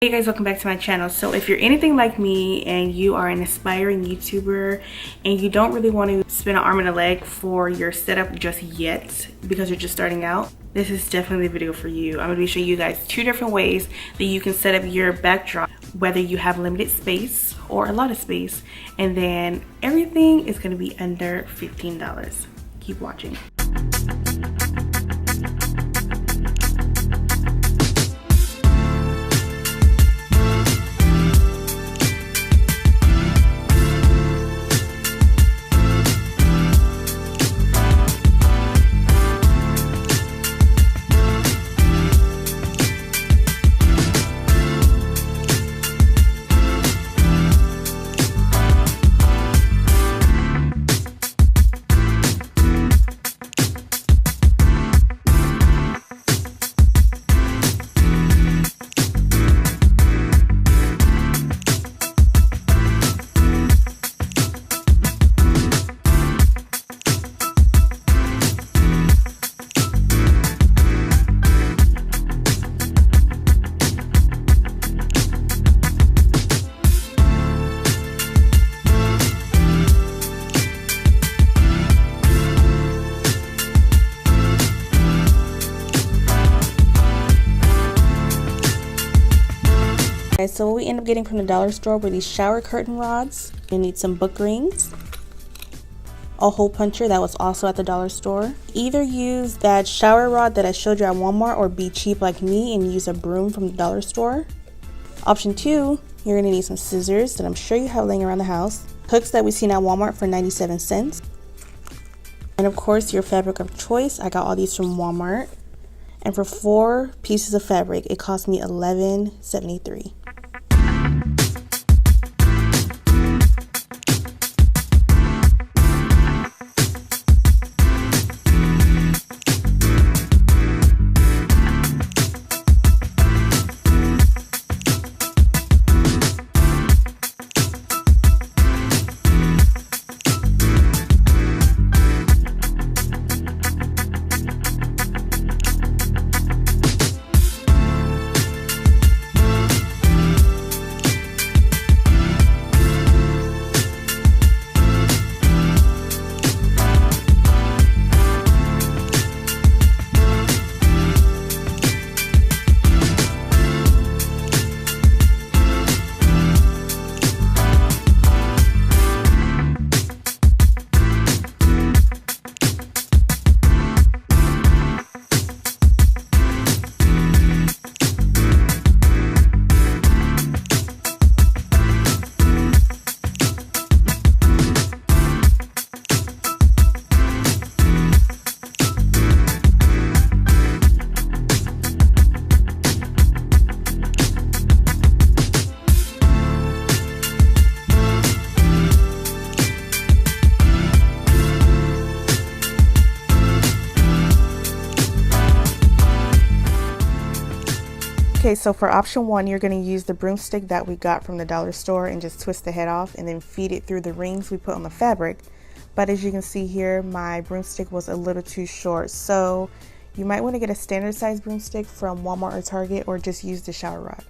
Hey guys, welcome back to my channel. So if you're anything like me and you are an aspiring YouTuber and you don't really want to spend an arm and a leg for your setup just yet because you're just starting out, this is definitely the video for you. I'm going to be showing you guys 2 different ways that you can set up your backdrop, whether you have limited space or a lot of space, and then everything is going to be under $15. Keep watching. Okay, so what we end up getting from the dollar store were these shower curtain rods. You need some book rings, a hole puncher that was also at the dollar store. Either use that shower rod that I showed you at Walmart or be cheap like me and use a broom from the dollar store. Option 2, you're gonna need some scissors that I'm sure you have laying around the house, hooks that we've seen at Walmart for 97 cents, and of course your fabric of choice. I got all these from Walmart, and for 4 pieces of fabric it cost me $11.73. Okay, so for option 1, you're going to use the broomstick that we got from the dollar store and just twist the head off and then feed it through the rings we put on the fabric. But as you can see here, my broomstick was a little too short, so you might want to get a standard size broomstick from Walmart or Target, or just use the shower rod.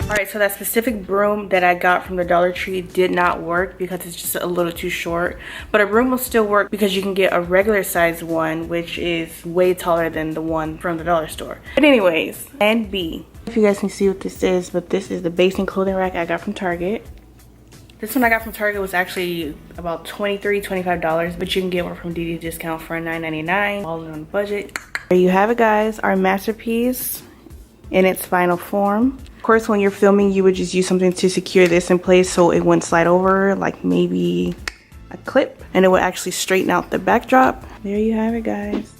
Alright, so that specific broom that I got from the Dollar Tree did not work because it's just a little too short. But a broom will still work because you can get a regular size one, which is way taller than the one from the dollar store. But anyways, plan B. If you guys can see what this is, but this is the basing clothing rack I got from Target. This one I got from Target was actually about $23–25, but you can get one from DD Discount for $9.99, all on a budget. There you have it, guys, our masterpiece in its final form. Of course, when you're filming, you would just use something to secure this in place so it wouldn't slide over, like maybe a clip, and it would actually straighten out the backdrop. There you have it, guys.